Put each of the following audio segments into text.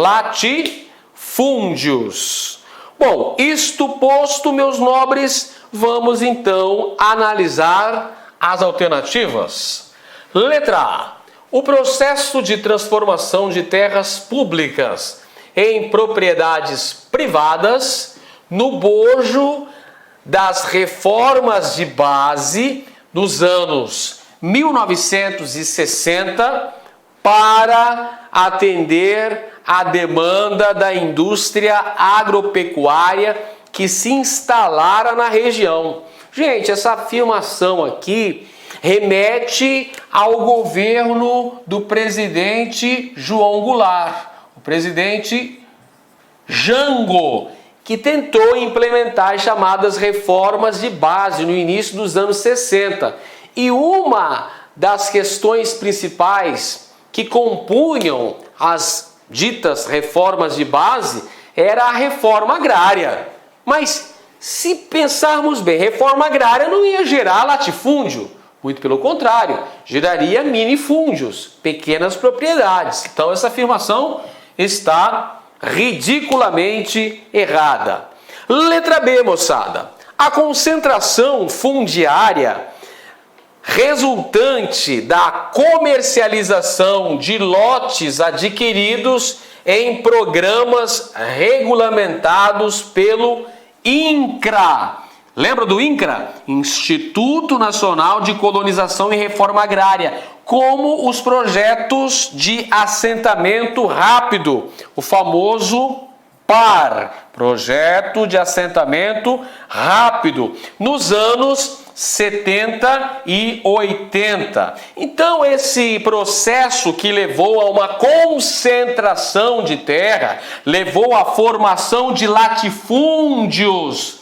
latifúndios. Bom, isto posto, meus nobres, vamos então analisar as alternativas. Letra A. O processo de transformação de terras públicas em propriedades privadas no bojo das reformas de base dos anos 1960 para atender a demanda da indústria agropecuária que se instalara na região. Gente, essa afirmação aqui remete ao governo do presidente João Goulart, o presidente Jango, que tentou implementar as chamadas reformas de base no início dos anos 60. E uma das questões principais que compunham as ditas reformas de base era a reforma agrária. Mas se pensarmos bem, reforma agrária não ia gerar latifúndio, muito pelo contrário, geraria minifúndios, pequenas propriedades. Então essa afirmação está ridiculamente errada. Letra B, moçada. A concentração fundiária resultante da comercialização de lotes adquiridos em programas regulamentados pelo INCRA. Lembra do INCRA? Instituto Nacional de Colonização e Reforma Agrária, como os projetos de assentamento rápido, o famoso PAR, Projeto de Assentamento Rápido, nos anos 70 e 80. Então, esse processo que levou a uma concentração de terra, levou à formação de latifúndios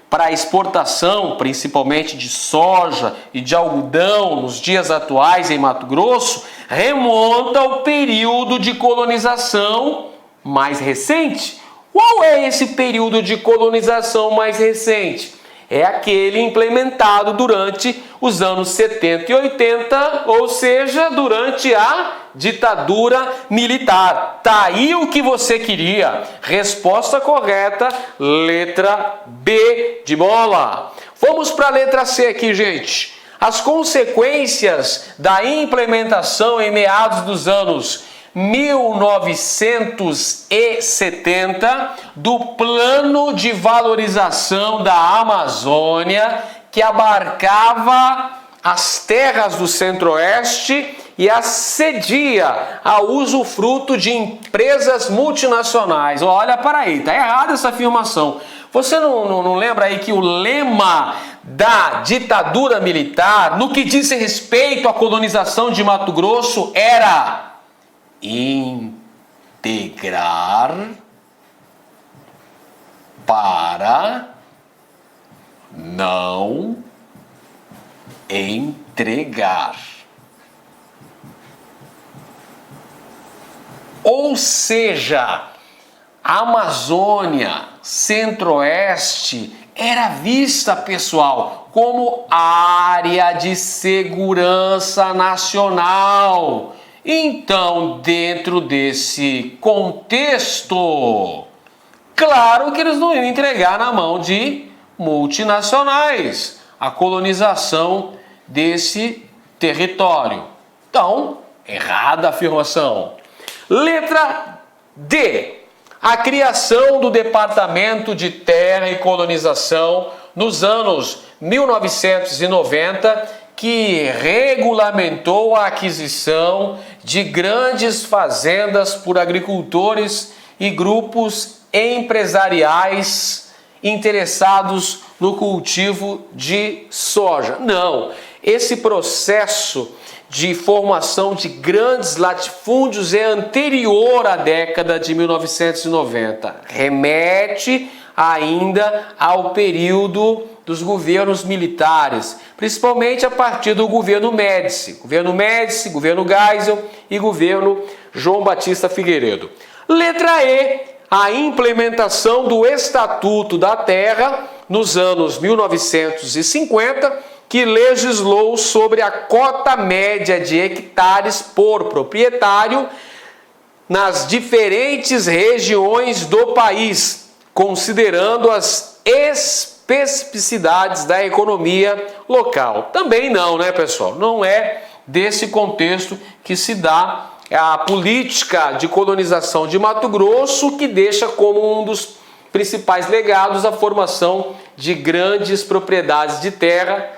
para exportação, principalmente de soja e de algodão nos dias atuais em Mato Grosso, remonta ao período de colonização mais recente. Qual é esse período de colonização mais recente? É aquele implementado durante os anos 70 e 80, ou seja, durante a ditadura militar. Tá aí o que você queria. Resposta correta, letra B de bola. Vamos para a letra C aqui, gente. As consequências da implementação em meados dos anos 1970 do Plano de Valorização da Amazônia, que abarcava as terras do Centro-Oeste e as cedia ao usufruto de empresas multinacionais. Olha para aí, tá errada essa afirmação. Você não lembra aí que o lema da ditadura militar, no que diz respeito à colonização de Mato Grosso, era integrar para não entregar. Ou seja, a Amazônia, Centro-Oeste, era vista, pessoal, como área de segurança nacional. Então, dentro desse contexto, claro que eles não iam entregar na mão de multinacionais a colonização desse território. Então, errada a afirmação. Letra D. A criação do Departamento de Terra e Colonização nos anos 1990, que regulamentou a aquisição de grandes fazendas por agricultores e grupos empresariais interessados no cultivo de soja. Não, esse processo de formação de grandes latifúndios é anterior à década de 1990. Remete ainda ao período dos governos militares, principalmente a partir do governo Médici, governo Geisel e governo João Batista Figueiredo. Letra E, a implementação do Estatuto da Terra nos anos 1950, que legislou sobre a cota média de hectares por proprietário nas diferentes regiões do país, considerando as especificidades da economia local. Também não, né, pessoal? Não é desse contexto que se dá a política de colonização de Mato Grosso, que deixa como um dos principais legados a formação de grandes propriedades de terra,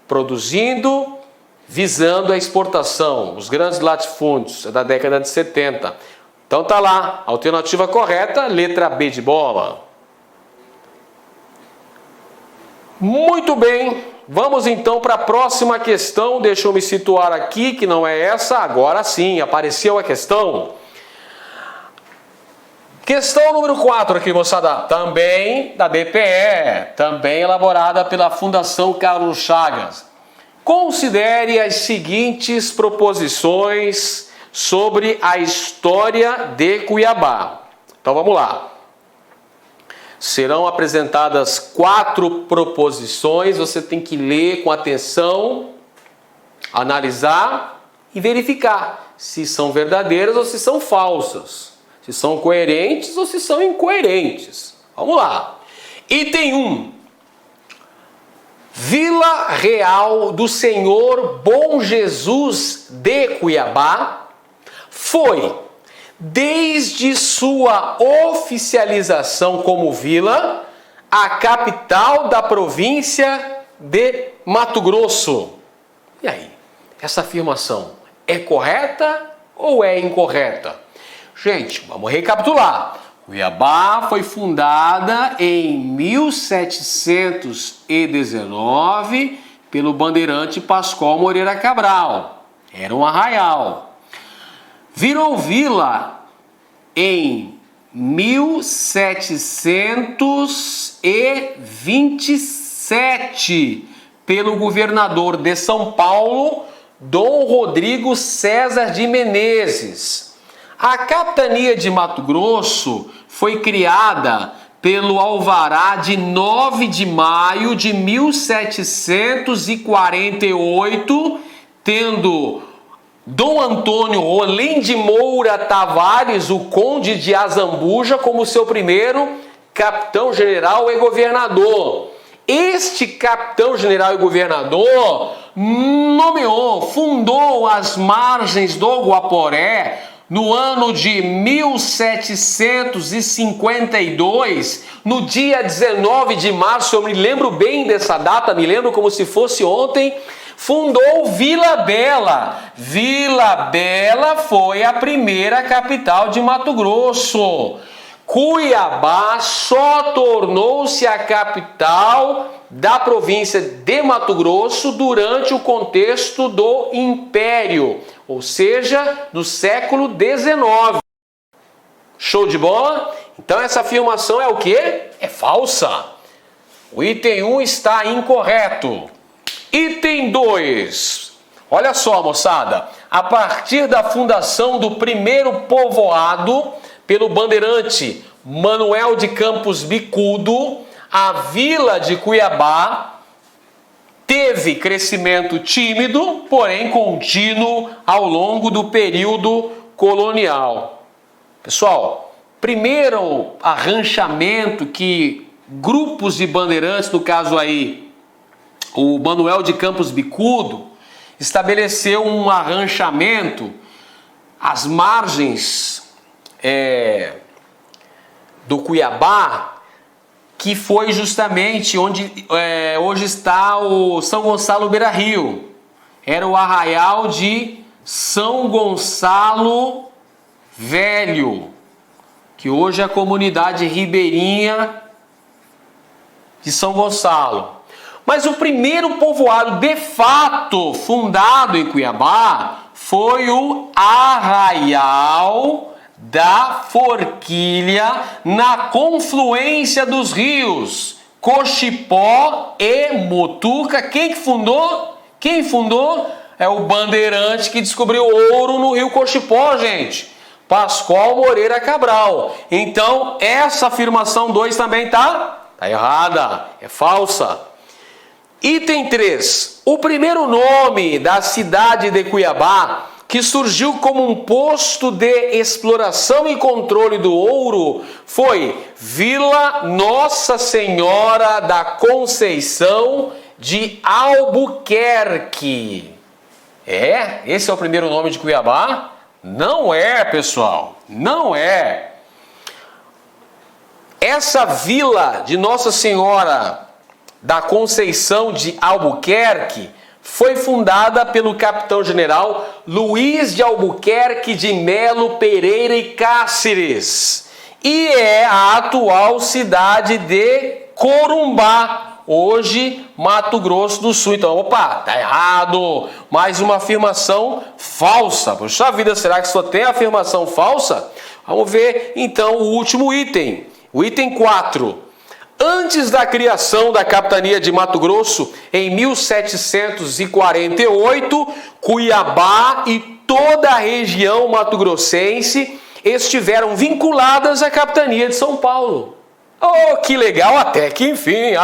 produzindo, visando a exportação, os grandes latifúndios da década de 70. Então tá lá, alternativa correta, letra B de bola. Muito bem, vamos então para a próxima questão. Deixa eu me situar aqui, que não é essa, agora sim, apareceu a questão. Questão número 4 aqui, moçada, também da DPE, também elaborada pela Fundação Carlos Chagas. Considere as seguintes proposições sobre a história de Cuiabá. Então vamos lá. Serão apresentadas 4 proposições, você tem que ler com atenção, analisar e verificar se são verdadeiras ou se são falsas. Se são coerentes ou se são incoerentes. Vamos lá. Item 1. Vila Real do Senhor Bom Jesus de Cuiabá foi, desde sua oficialização como vila, a capital da província de Mato Grosso. E aí, essa afirmação é correta ou é incorreta? Gente, vamos recapitular. Cuiabá foi fundada em 1719 pelo bandeirante Pascoal Moreira Cabral. Era um arraial. Virou vila em 1727 pelo governador de São Paulo, Dom Rodrigo César de Menezes. A capitania de Mato Grosso foi criada pelo alvará de 9 de maio de 1748, tendo Dom Antônio Rolim de Moura Tavares, o conde de Azambuja, como seu primeiro capitão-general e governador. Este capitão-general e governador fundou as margens do Guaporé no ano de 1752, no dia 19 de março, eu me lembro bem dessa data, me lembro como se fosse ontem, fundou Vila Bela. Vila Bela foi a primeira capital de Mato Grosso. Cuiabá só tornou-se a capital da província de Mato Grosso durante o contexto do Império, ou seja, do século XIX. Show de bola? Então essa afirmação é o quê? É falsa. O item 1 está incorreto. Item 2. Olha só, moçada. A partir da fundação do primeiro povoado pelo bandeirante Manuel de Campos Bicudo, a vila de Cuiabá teve crescimento tímido, porém contínuo ao longo do período colonial. Pessoal, primeiro arranchamento que grupos de bandeirantes, no caso aí o Manuel de Campos Bicudo, estabeleceu um arranchamento às margens do Cuiabá, que foi justamente onde hoje está o São Gonçalo Beira-Rio. Era o arraial de São Gonçalo Velho, que hoje é a comunidade ribeirinha de São Gonçalo. Mas o primeiro povoado de fato fundado em Cuiabá foi o Arraial da Forquilha, na confluência dos rios Cochipó e Mutuca. Quem que fundou? Quem fundou? É o bandeirante que descobriu ouro no rio Cochipó, gente. Pascoal Moreira Cabral. Então, essa afirmação 2 também tá errada, é falsa. Item 3. O primeiro nome da cidade de Cuiabá, que surgiu como um posto de exploração e controle do ouro foi Vila Nossa Senhora da Conceição de Albuquerque. Esse é o primeiro nome de Cuiabá? Não é, pessoal, não é. Essa vila de Nossa Senhora da Conceição de Albuquerque foi fundada pelo capitão-general Luiz de Albuquerque de Melo Pereira e Cáceres e é a atual cidade de Corumbá, hoje Mato Grosso do Sul. Então, opa, tá errado, mais uma afirmação falsa. Puxa vida, será que só tem afirmação falsa? Vamos ver então o último item, o item 4. Antes da criação da capitania de Mato Grosso, em 1748, Cuiabá e toda a região mato-grossense estiveram vinculadas à capitania de São Paulo. Oh, que legal, até que enfim,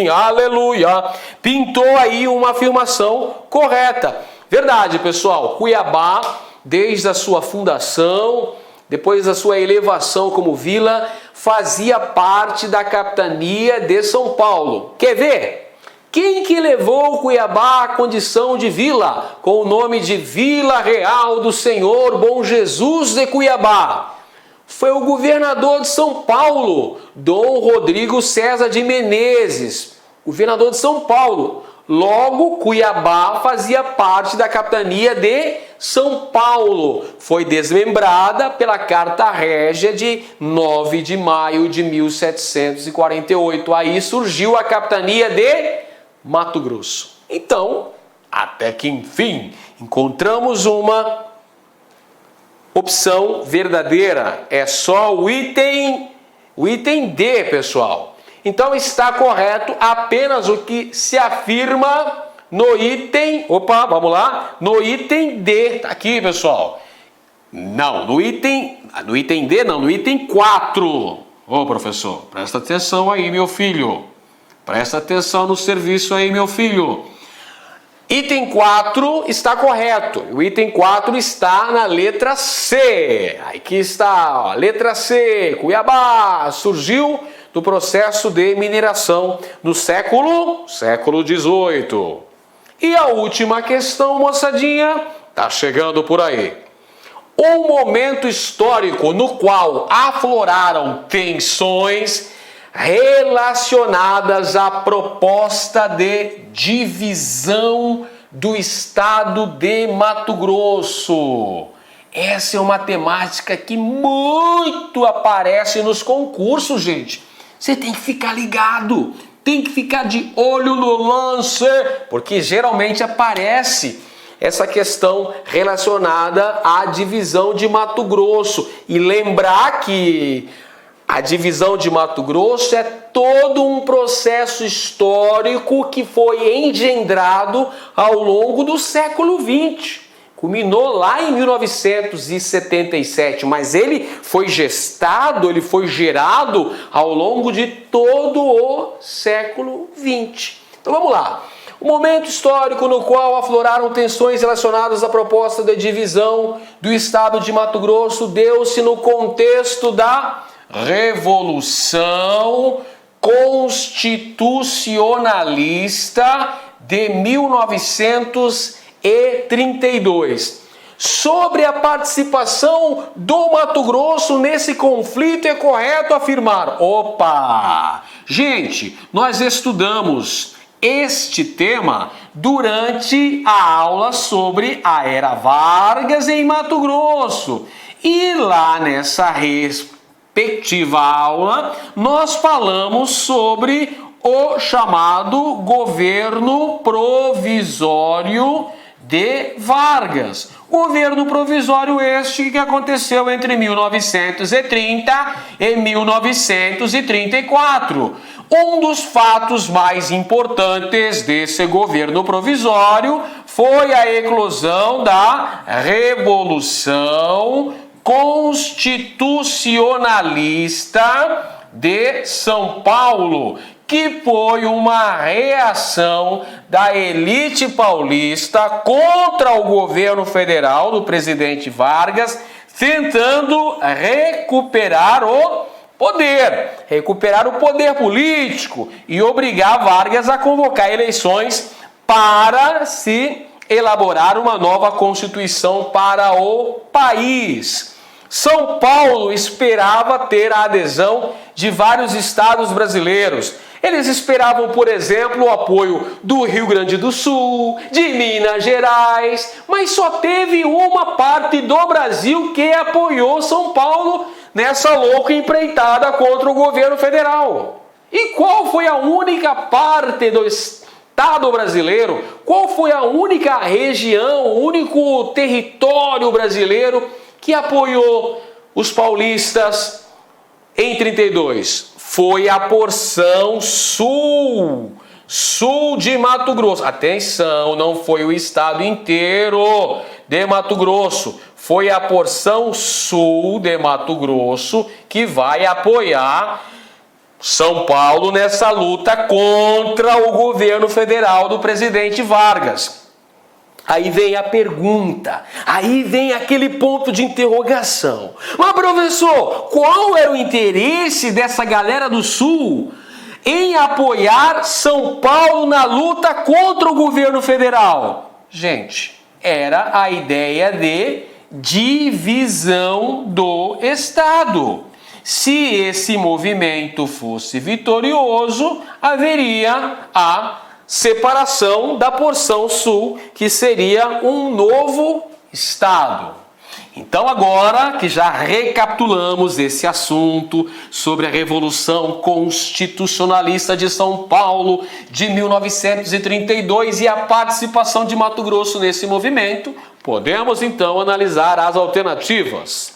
aleluia. Pintou aí uma afirmação correta. Verdade, pessoal, Cuiabá, desde a sua fundação, depois da sua elevação como vila, fazia parte da capitania de São Paulo. Quer ver? Quem que levou Cuiabá à condição de vila, com o nome de Vila Real do Senhor Bom Jesus de Cuiabá? Foi o governador de São Paulo, Dom Rodrigo César de Menezes, governador de São Paulo. Logo, Cuiabá fazia parte da capitania de São Paulo. Foi desmembrada pela Carta Régia de 9 de maio de 1748. Aí surgiu a capitania de Mato Grosso. Então, até que enfim, encontramos uma opção verdadeira. É só o item D, pessoal. Então está correto apenas o que se afirma no item... Opa, vamos lá. No item D. Tá aqui, pessoal. Não, no item D não, no item 4. Ô, professor, presta atenção aí, meu filho. Presta atenção no serviço aí, meu filho. Item 4 está correto. O item 4 está na letra C. Aqui está, ó, letra C. Cuiabá surgiu do processo de mineração no século XVIII. E a última questão, moçadinha, tá chegando por aí. Um momento histórico no qual afloraram tensões relacionadas à proposta de divisão do estado de Mato Grosso. Essa é uma temática que muito aparece nos concursos, gente. Você tem que ficar ligado, tem que ficar de olho no lance, porque geralmente aparece essa questão relacionada à divisão de Mato Grosso. E lembrar que a divisão de Mato Grosso é todo um processo histórico que foi engendrado ao longo do século XX. Culminou lá em 1977, mas ele foi gestado, ele foi gerado ao longo de todo o século XX. Então vamos lá. O momento histórico no qual afloraram tensões relacionadas à proposta de divisão do estado de Mato Grosso deu-se no contexto da Revolução Constitucionalista de 1932. Sobre a participação do Mato Grosso nesse conflito, é correto afirmar. Opa! Gente, nós estudamos este tema durante a aula sobre a Era Vargas em Mato Grosso. E lá nessa respectiva aula, nós falamos sobre o chamado governo provisório de Vargas. Governo provisório este que aconteceu entre 1930 e 1934. Um dos fatos mais importantes desse governo provisório foi a eclosão da Revolução Constitucionalista de São Paulo, que foi uma reação da elite paulista contra o governo federal do presidente Vargas, tentando recuperar o poder político e obrigar Vargas a convocar eleições para se elaborar uma nova Constituição para o país. São Paulo esperava ter a adesão de vários estados brasileiros. Eles esperavam, por exemplo, o apoio do Rio Grande do Sul, de Minas Gerais, mas só teve uma parte do Brasil que apoiou São Paulo nessa louca empreitada contra o governo federal. E qual foi a única parte do Estado brasileiro, qual foi a única região, o único território brasileiro que apoiou os paulistas em 32? Foi a porção sul de Mato Grosso. Atenção, não foi o estado inteiro de Mato Grosso. Foi a porção sul de Mato Grosso que vai apoiar São Paulo nessa luta contra o governo federal do presidente Vargas. Aí vem a pergunta, aí vem aquele ponto de interrogação. Mas professor, qual era o interesse dessa galera do Sul em apoiar São Paulo na luta contra o governo federal? Gente, era a ideia de divisão do Estado. Se esse movimento fosse vitorioso, haveria a separação da porção sul, que seria um novo estado. Então agora que já recapitulamos esse assunto sobre a Revolução Constitucionalista de São Paulo de 1932 e a participação de Mato Grosso nesse movimento, podemos então analisar as alternativas.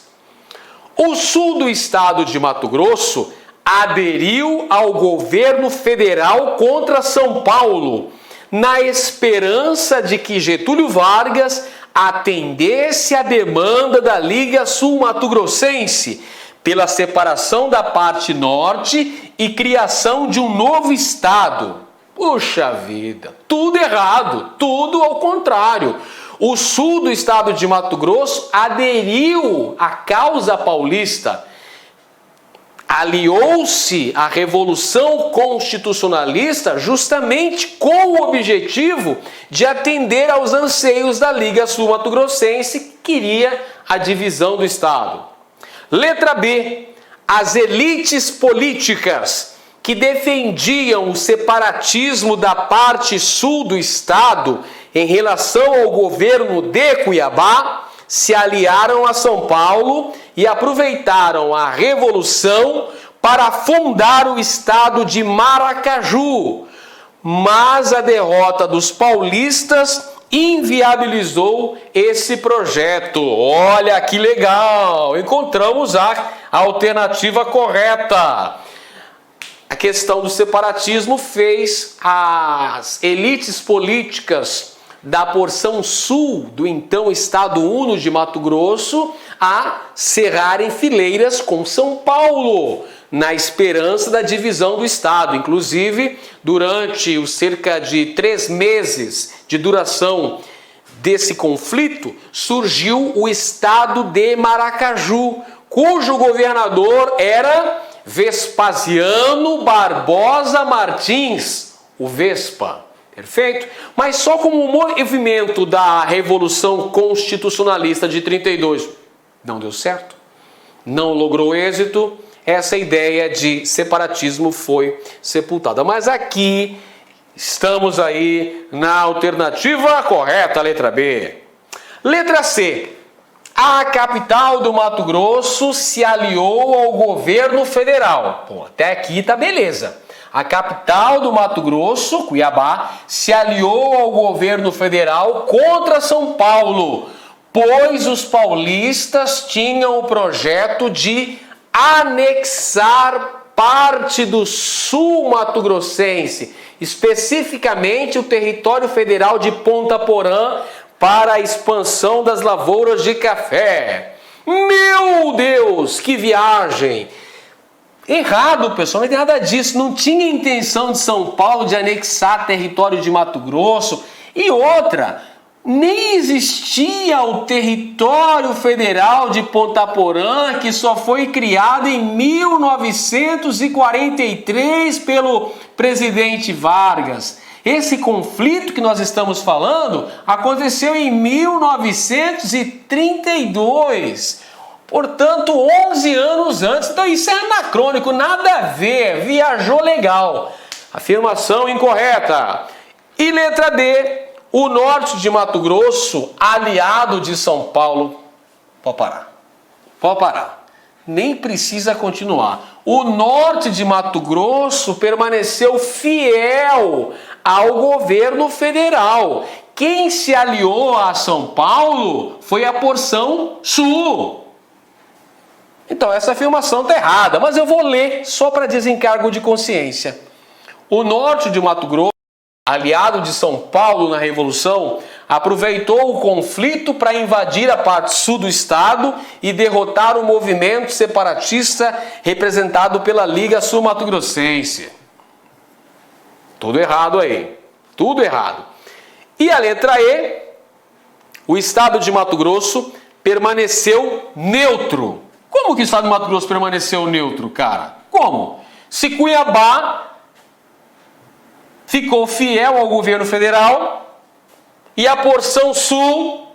O sul do estado de Mato Grosso aderiu ao governo federal contra São Paulo, na esperança de que Getúlio Vargas atendesse à demanda da Liga Sul-Mato-Grossense pela separação da parte norte e criação de um novo estado. Puxa vida, tudo errado, tudo ao contrário. O sul do estado de Mato Grosso aderiu à causa paulista, aliou-se à Revolução Constitucionalista justamente com o objetivo de atender aos anseios da Liga Sul-Mato-Grossense, que queria a divisão do Estado. Letra B. As elites políticas que defendiam o separatismo da parte sul do Estado em relação ao governo de Cuiabá se aliaram a São Paulo e aproveitaram a Revolução para fundar o estado de Maracaju. Mas a derrota dos paulistas inviabilizou esse projeto. Olha que legal! Encontramos a alternativa correta. A questão do separatismo fez as elites políticas da porção sul do então Estado Uno de Mato Grosso a cerrarem fileiras com São Paulo, na esperança da divisão do Estado. Inclusive, durante os cerca de 3 meses de duração desse conflito, surgiu o Estado de Maracaju, cujo governador era Vespasiano Barbosa Martins, o Vespa. Perfeito? Mas só como movimento da Revolução Constitucionalista de 32 não deu certo, não logrou êxito, essa ideia de separatismo foi sepultada. Mas aqui estamos aí na alternativa correta, letra B. Letra C. A capital do Mato Grosso se aliou ao governo federal. Pô, até aqui tá beleza. A capital do Mato Grosso, Cuiabá, se aliou ao governo federal contra São Paulo, pois os paulistas tinham o projeto de anexar parte do sul mato-grossense, especificamente o território federal de Ponta Porã, para a expansão das lavouras de café. Meu Deus, que viagem! Errado, pessoal, não tem nada disso. Não tinha intenção de São Paulo de anexar território de Mato Grosso. E outra, nem existia o território federal de Ponta Porã, que só foi criado em 1943 pelo presidente Vargas. Esse conflito que nós estamos falando aconteceu em 1932. Portanto, 11 anos antes. Então isso é anacrônico, nada a ver, viajou legal. Afirmação incorreta. E letra D, o norte de Mato Grosso, aliado de São Paulo. Pode parar. Nem precisa continuar. O norte de Mato Grosso permaneceu fiel ao governo federal. Quem se aliou a São Paulo foi a porção sul. Então essa afirmação está errada, mas eu vou ler só para desencargo de consciência. O norte de Mato Grosso, aliado de São Paulo na Revolução, aproveitou o conflito para invadir a parte sul do estado e derrotar o movimento separatista representado pela Liga Sul-Mato-Grossense. Tudo errado aí, tudo errado. E a letra E, o estado de Mato Grosso permaneceu neutro. Como que o estado de Mato Grosso permaneceu neutro, cara? Como? Se Cuiabá ficou fiel ao governo federal e a porção sul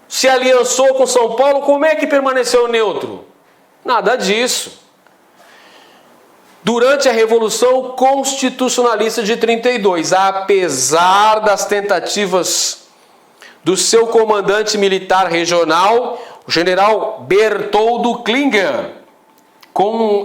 se aliançou com São Paulo, como é que permaneceu neutro? Nada disso. Durante a Revolução Constitucionalista de 32, apesar das tentativas do seu comandante militar regional, o general Bertoldo Klinger,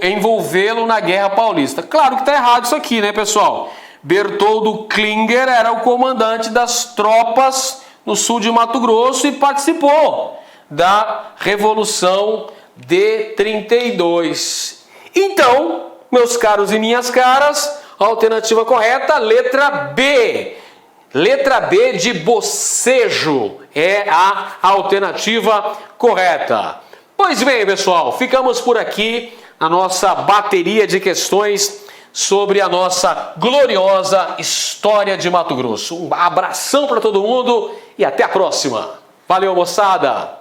envolvê-lo na Guerra Paulista. Claro que está errado isso aqui, né, pessoal? Bertoldo Klinger era o comandante das tropas no sul de Mato Grosso e participou da Revolução de 32. Então, meus caros e minhas caras, a alternativa correta, letra B. Letra B de bocejo é a alternativa correta. Pois bem, pessoal, ficamos por aqui na nossa bateria de questões sobre a nossa gloriosa história de Mato Grosso. Um abração para todo mundo e até a próxima. Valeu, moçada!